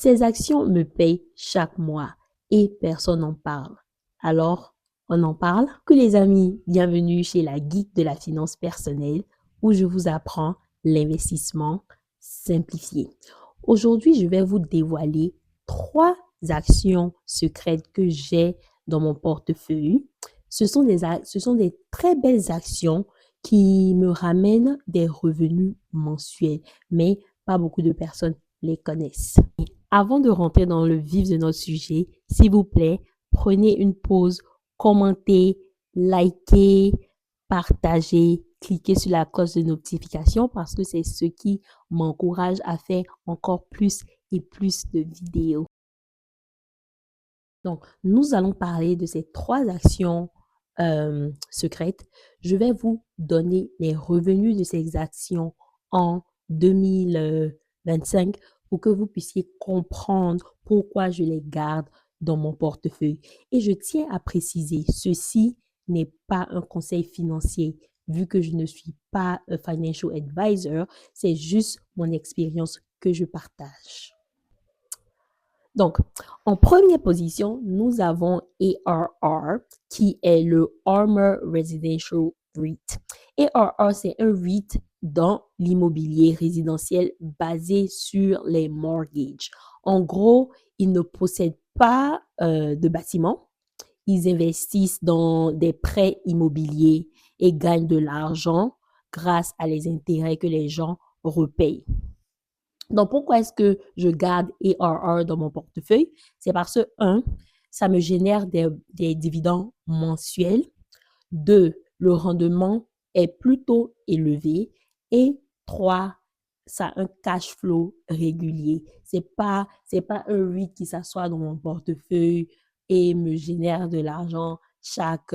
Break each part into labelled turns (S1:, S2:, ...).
S1: Ces actions me payent chaque mois et personne n'en parle. Alors, on en parle? Que les amis, bienvenue chez la Geek de la finance personnelle où je vous apprends l'investissement simplifié. Aujourd'hui, je vais vous dévoiler 3 actions secrètes que j'ai dans mon portefeuille. Ce sont des très belles actions qui me ramènent des revenus mensuels, mais pas beaucoup de personnes les connaissent. Avant de rentrer dans le vif de notre sujet, s'il vous plaît, prenez une pause, commentez, likez, partagez, cliquez sur la cloche de notification parce que c'est ce qui m'encourage à faire encore plus et plus de vidéos. Donc, nous allons parler de ces 3 actions secrètes. Je vais vous donner les revenus de ces actions en 2025 pour que vous puissiez comprendre pourquoi je les garde dans mon portefeuille. Et je tiens à préciser, ceci n'est pas un conseil financier, vu que je ne suis pas un financial advisor, c'est juste mon expérience que je partage. Donc, en première position, nous avons ARR, qui est le Armor Residential REIT. ARR, c'est un REIT dans l'immobilier résidentiel basé sur les mortgages. En gros, ils ne possèdent pas de bâtiment. Ils investissent dans des prêts immobiliers et gagnent de l'argent grâce à les intérêts que les gens repayent. Donc, pourquoi est-ce que je garde ARR dans mon portefeuille? C'est parce que, 1, ça me génère des dividendes mensuels. 2, le rendement est plutôt élevé. Et 3, ça a un cash flow régulier. C'est pas un REIT qui s'assoit dans mon portefeuille et me génère de l'argent chaque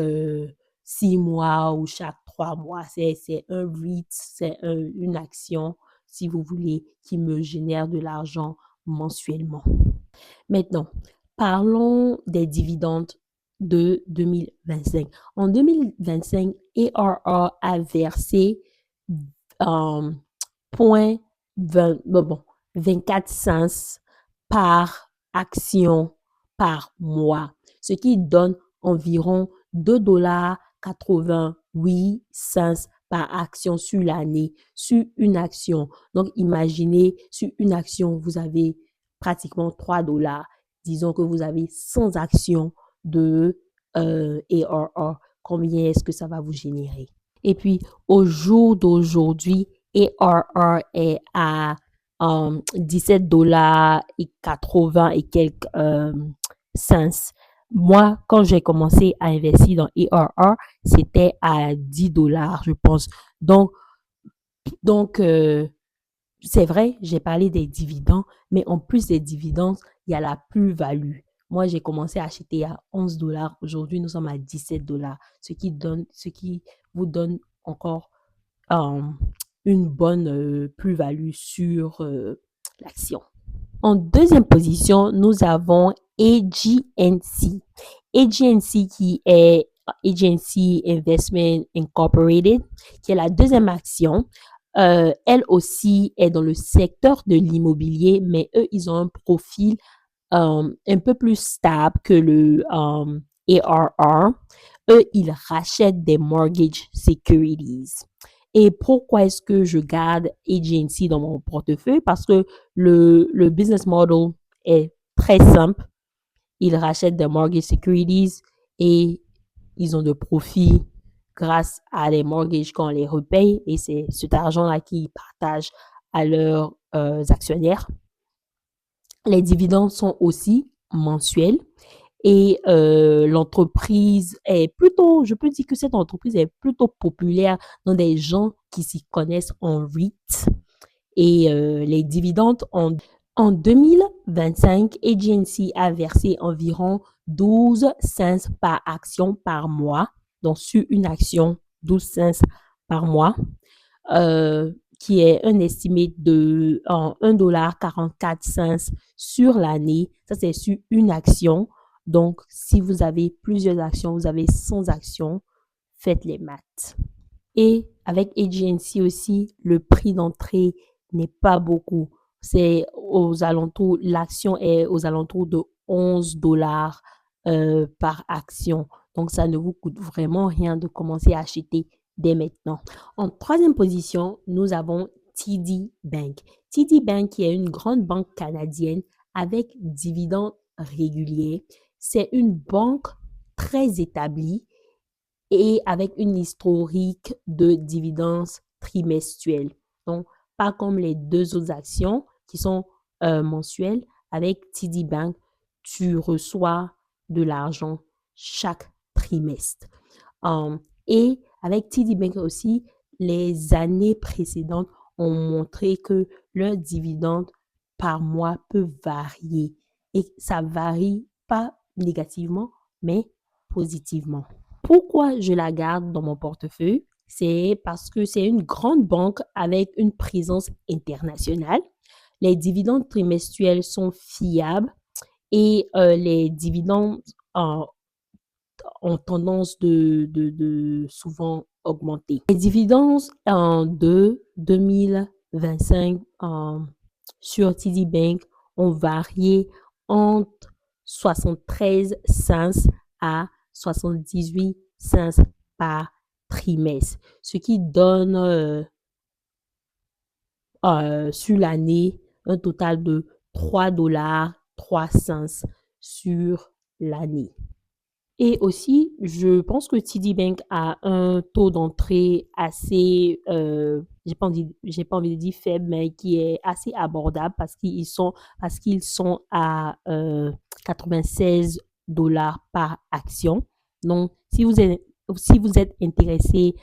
S1: 6 mois ou chaque 3 mois. C'est un REIT, c'est une action, si vous voulez, qui me génère de l'argent mensuellement. Maintenant, parlons des dividendes de 2025. En 2025, ARR a versé 24 cents par action par mois, ce qui donne environ 2,88 $ par action sur l'année, sur une action. Donc, imaginez, sur une action, vous avez pratiquement 3 $. Disons que vous avez 100 actions de ARR. Combien est-ce que ça va vous générer? Et puis, au jour d'aujourd'hui, ARR est à 17 $ et 80 et quelques cents. Moi, quand j'ai commencé à investir dans ARR, c'était à 10 $, je pense. Donc c'est vrai, j'ai parlé des dividendes, mais en plus des dividendes, il y a la plus-value. Moi, j'ai commencé à acheter à 11 $. Aujourd'hui, nous sommes à 17 $, ce qui vous donne encore une bonne plus-value sur l'action. En deuxième position, nous avons AGNC. AGNC qui est Agency Investment Incorporated, qui est la deuxième action. Elle aussi est dans le secteur de l'immobilier, mais eux, ils ont un profil un peu plus stable que le ARR. Eux, ils rachètent des mortgage securities. Et pourquoi est-ce que je garde agency dans mon portefeuille? Parce que le business model est très simple. Ils rachètent des mortgage securities et ils ont de profits grâce à les mortgages qu'on les repaye. Et c'est cet argent-là qu'ils partagent à leurs actionnaires. Les dividendes sont aussi mensuels. Et l'entreprise est plutôt, je peux dire que cette entreprise est plutôt populaire dans des gens qui s'y connaissent en REIT. Et les dividendes en 2025, AGNC a versé environ 12 cents par action par mois. Donc, sur une action, 12 cents par mois, qui est un estimé de 1,44 $ sur l'année. Ça, c'est sur une action. Donc, si vous avez plusieurs actions, vous avez 100 actions, faites les maths. Et avec AGNC aussi, le prix d'entrée n'est pas beaucoup. c'est aux alentours, l'action est aux alentours de 11 dollars par action. Donc, ça ne vous coûte vraiment rien de commencer à acheter dès maintenant. En troisième position, nous avons TD Bank. TD Bank qui est une grande banque canadienne avec dividendes réguliers. C'est une banque très établie et avec une historique de dividendes trimestriels. Donc, pas comme les deux autres actions qui sont mensuelles. Avec TD Bank, tu reçois de l'argent chaque trimestre. Et avec TD Bank aussi, les années précédentes ont montré que leur dividende par mois peut varier. Et ça varie pas négativement, mais positivement. Pourquoi je la garde dans mon portefeuille? C'est parce que c'est une grande banque avec une présence internationale. Les dividendes trimestriels sont fiables et les dividendes ont tendance de souvent augmenter. Les dividendes de 2025 sur TD Bank ont varié entre 73 cents à 78 cents par trimestre, ce qui donne sur l'année un total de 3 dollars 3 cents sur l'année. Et aussi, je pense que TD Bank a un taux d'entrée assez, j'ai pas envie de dire faible, mais qui est assez abordable parce qu'ils sont à 96 dollars par action. Donc, si vous êtes intéressé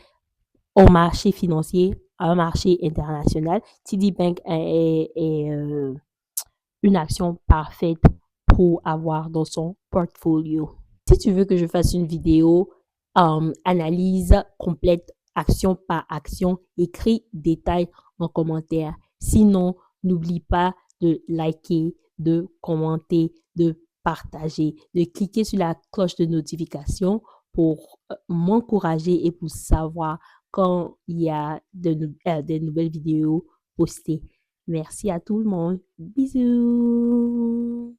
S1: au marché financier, à un marché international, TD Bank est une action parfaite pour avoir dans son portfolio. Si tu veux que je fasse une vidéo analyse complète action par action, écris détails en commentaire. Sinon, n'oublie pas de liker, de commenter, de partager, de cliquer sur la cloche de notification pour m'encourager et pour savoir quand il y a des nouvelles vidéos postées. Merci à tout le monde. Bisous.